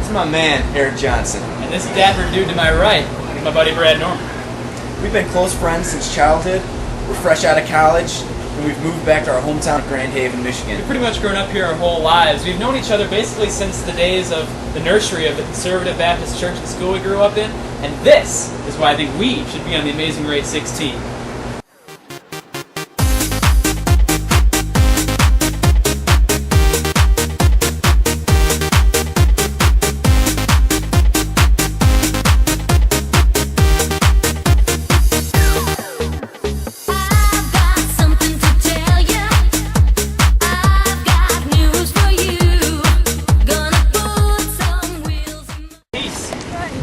This is my man, Eric Johnson. And this dapper dude to my right is my buddy Brad Norman. We've been close friends since childhood. We're fresh out of college, and we've moved back to our hometown of Grand Haven, Michigan. We've pretty much grown up here our whole lives. We've known each other basically since the days of the nursery of the Conservative Baptist Church and school we grew up in. And this is why I think we should be on the Amazing Race 16.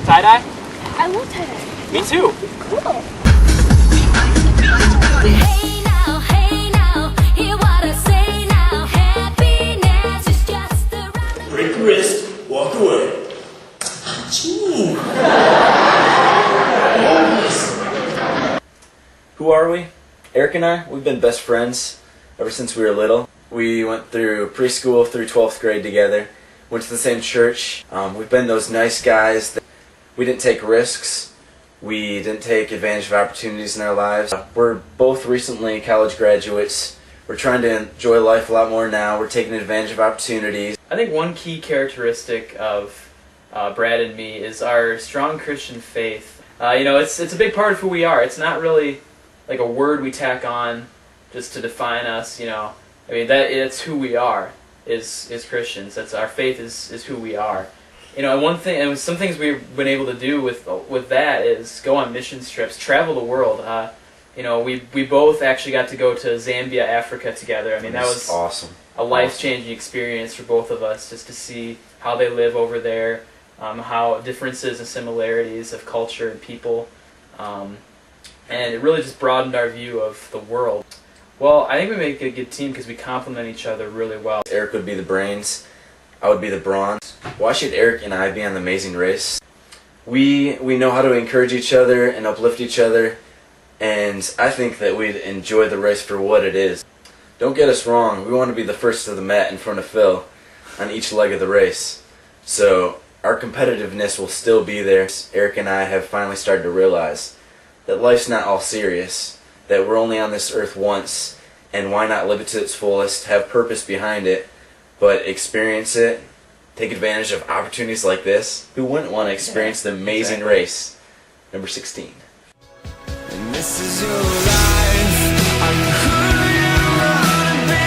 Tie-dye? I love tie-dye. Me too. Cool. Hey now, hear what I say now. Happiness is just around. Break your wrist, walk away. Who are we? Eric and I, we've been best friends ever since we were little. We went through preschool through 12th grade together, went to the same church. We've been those nice guys that we didn't take risks. We didn't take advantage of opportunities in our lives. We're both recently college graduates. We're trying to enjoy life a lot more now. We're taking advantage of opportunities. I think one key characteristic of Brad and me is our strong Christian faith. It's a big part of who we are. It's not really like a word we tack on just to define us. It's who we are is Christians. That's our faith is who we are. One thing, and some things we've been able to do with that is go on mission trips, travel the world. We both actually got to go to Zambia, Africa together. That was awesome. A life-changing experience for both of us, just to see how they live over there, how differences and similarities of culture and people, and it really just broadened our view of the world. Well, I think we make a good team because we complement each other really well. Eric would be the brains, I would be the brawn. Why should Eric and I be on the Amazing Race? We know how to encourage each other and uplift each other, and I think that we'd enjoy the race for what it is. Don't get us wrong, we want to be the first to the mat in front of Phil on each leg of the race. So our competitiveness will still be there. Eric and I have finally started to realize that life's not all serious, that we're only on this earth once, and why not live it to its fullest, have purpose behind it, but experience it, take advantage of opportunities like this. Who wouldn't want to experience the Amazing Race? Number 16. And this is your life. I'm who you wanna be.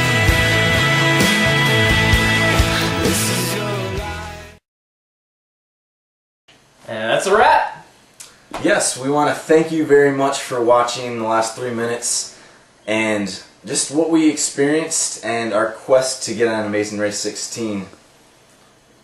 This is your life. And that's a wrap. Yes, we want to thank you very much for watching the last 3 minutes and just what we experienced and our quest to get on Amazing Race 16.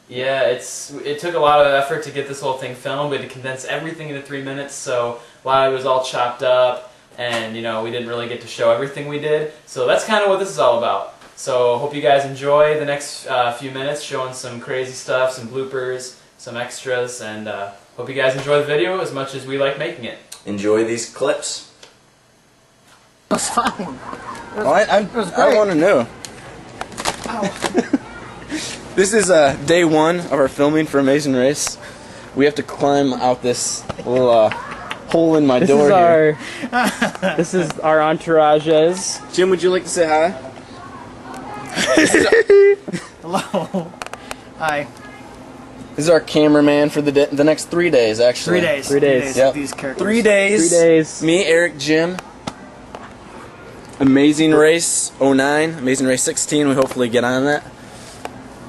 Yeah, it took a lot of effort to get this whole thing filmed. We had to condense everything into 3 minutes, so a lot of it was all chopped up, and we didn't really get to show everything we did. So that's kind of what this is all about. So hope you guys enjoy the next few minutes, showing some crazy stuff, some bloopers, some extras, and hope you guys enjoy the video as much as we like making it. Enjoy these clips. It was fine. I want to know. This is day one of our filming for Amazing Race. We have to climb out this little hole in my door here. This is our entourages. Jim, would you like to say hi? Hello. Hi. This is our cameraman for the next 3 days, actually. 3 days. 3 days. Yep. With these characters. 3 days. 3 days. Me, Eric, Jim. Amazing Race 09, Amazing Race 16. We hopefully get on that.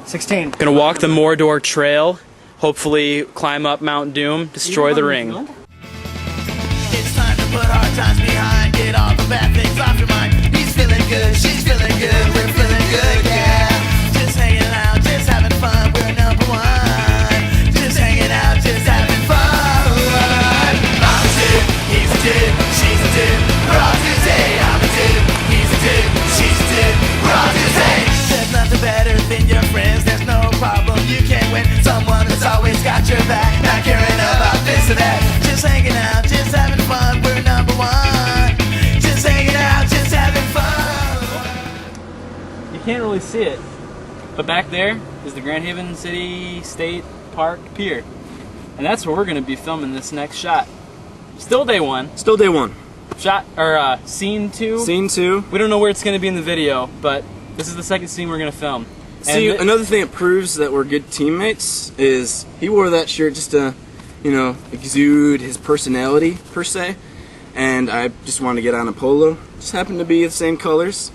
16. Gonna walk the Mordor Trail, hopefully climb up Mount Doom, destroy the ring. It's time to put hard times behind. Get all the bad things off your mind. He's feeling good, she's feeling good, we're feeling good, yeah. Just hanging out, just having fun, we're number one. Just hanging out, just having fun. I'm a dude, he's a dude, she's a dude, we're all dudes, hey. I'm a dude, he's a dude, she's a dude, we're all dudes, hey. There's nothing better than your friends, there's no problem you can't win. Someone that's always got your back, not caring about this or that. Just hanging out, just having fun, we're number one. Just hanging out, just having fun. You can't really see it, But back there is the Grand Haven City State Park Pier. And that's where we're going to be filming this next shot. Still day one. Still day one. Shot, or scene 2. Scene 2. We don't know where it's going to be in the video, but this is the second scene we're going to film. See, another thing that proves that we're good teammates is he wore that shirt just to, you know, exude his personality, per se. And I just wanted to get on a polo. Just happened to be the same colors.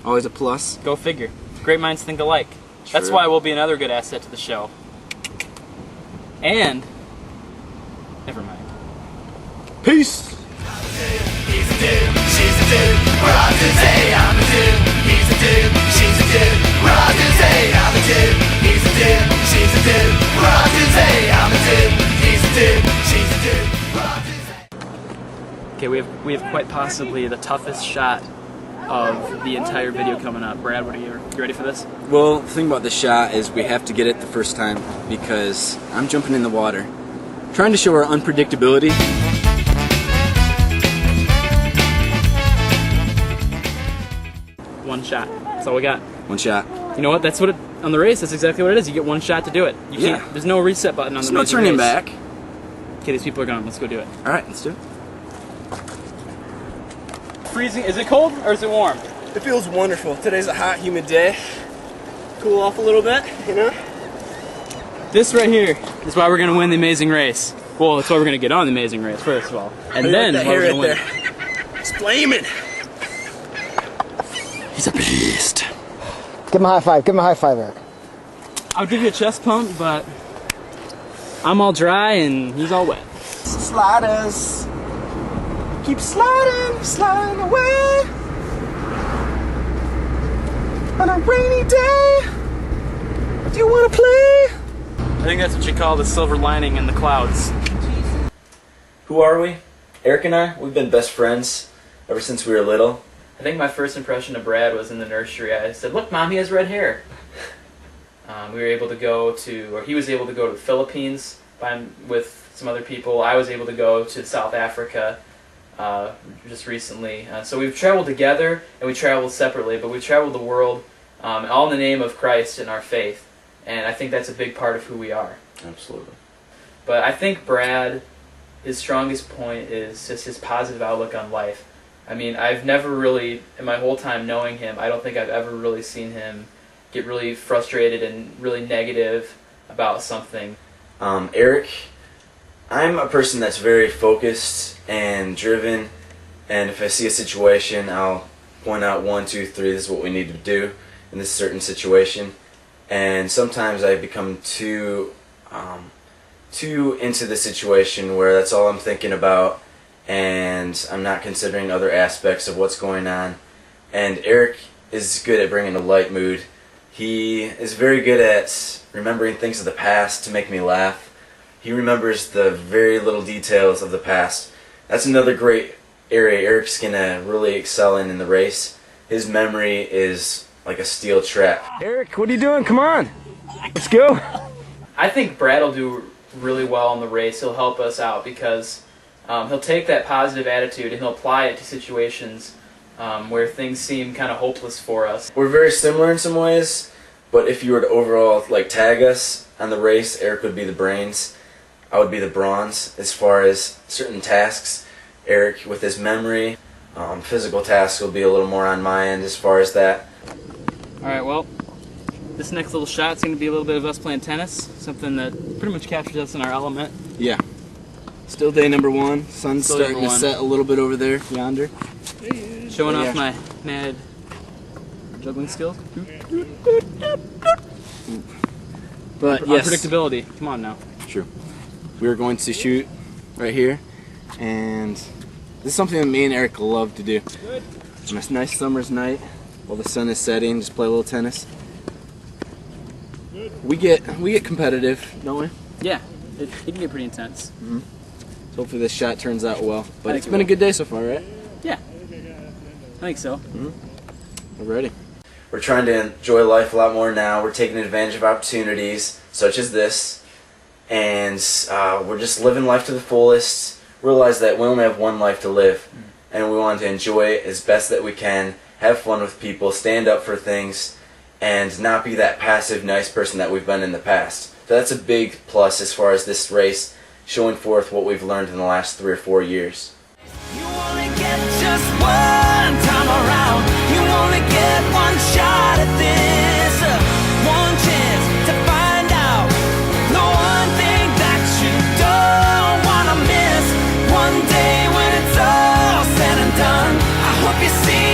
Always a plus. Go figure. Great minds think alike. True. That's why we'll be another good asset to the show. And, never mind. Peace! He's a dude, she's a dude, we're all dudes, hey, I'm a dude. He's a dude, she's a dude, we're all dudes, hey, I'm a dude. He's a dude, she's a dude, we're all dudes, hey, I'm a dude. He's a dude, she's a dude, we're all dudes, hey. Okay, we have quite possibly the toughest shot of the entire video coming up. Brad, you ready for this? Well, the thing about this shot is we have to get it the first time because I'm jumping in the water. Trying to show our unpredictability. One shot. That's all we got. One shot. You know what? That's what on the race. That's exactly what it is. You get one shot to do it. You Yeah. can't. There's no reset button on There's the no Amazing turning Race. back. Okay, these people are gone. Let's go do it. Alright, let's do it. Freezing. Is it cold or is it warm? It feels wonderful. Today's a hot, humid day. Cool off a little bit, you know? This right here is why we're gonna win the Amazing Race. Well, that's why we're gonna get on the Amazing Race first of all, and then that why hair we're gonna right win. there. It's flaming. He's a beast. Give him a high five. Give him a high five, Eric. I'll give you a chest pump, but I'm all dry and he's all wet. Sliders. Keep sliding, sliding away. On a rainy day. Do you want to play? I think that's what you call the silver lining in the clouds. Who are we? Eric and I, we've been best friends ever since we were little. I think my first impression of Brad was in the nursery. I said, "Look, Mom, he has red hair." We were able to go to, or he was able to go to the Philippines with some other people. I was able to go to South Africa just recently. So we've traveled together and we traveled separately, but we've traveled the world all in the name of Christ and our faith. And I think that's a big part of who we are. Absolutely. But I think Brad, his strongest point is just his positive outlook on life. I mean, I've never really, in my whole time knowing him, I don't think I've ever really seen him get really frustrated and really negative about something. Eric, I'm a person that's very focused and driven, and if I see a situation, I'll point out 1, 2, 3, this is what we need to do in this certain situation. And sometimes I become too into the situation where that's all I'm thinking about, and I'm not considering other aspects of what's going on. And Eric is good at bringing a light mood. He is very good at remembering things of the past to make me laugh. He remembers the very little details of the past. That's another great area Eric's gonna really excel in the race. His memory is like a steel trap. Eric, what are you doing? Come on. Let's go. I think Brad will do really well in the race. He'll help us out because he'll take that positive attitude and he'll apply it to situations where things seem kind of hopeless for us. We're very similar in some ways, but if you were to overall like tag us on the race, Eric would be the brains, I would be the bronze. As far as certain tasks, Eric with his memory, physical tasks will be a little more on my end as far as that. Alright, well, this next little shot's going to be a little bit of us playing tennis, something that pretty much captures us in our element. Yeah. Still day number 1. Sun's Still starting number to one. set a little bit over there, yonder. Showing Yeah. off my mad juggling skills. But yes, Unpredictability. Come on now. true. We are going to shoot right here, and this is something that me and Eric love to do. On a nice summer's night, while the sun is setting, just play a little tennis. We get competitive, don't we? Yeah, it can get pretty intense. So hopefully this shot turns out well. But I it's think been it a good day so far, right? Yeah, I think so. We're ready. We're trying to enjoy life a lot more now. We're taking advantage of opportunities such as this, and we're just living life to the fullest. Realize that we only have one life to live, and we want to enjoy it as best that we can, have fun with people, stand up for things, and not be that passive, nice person that we've been in the past. So that's a big plus as far as this race, showing forth what we've learned in the last 3 or 4 years. You only get just one time around. You only get one shot at this. One chance to find out. The one thing that you don't wanna miss. One day when it's all said and done, I hope you see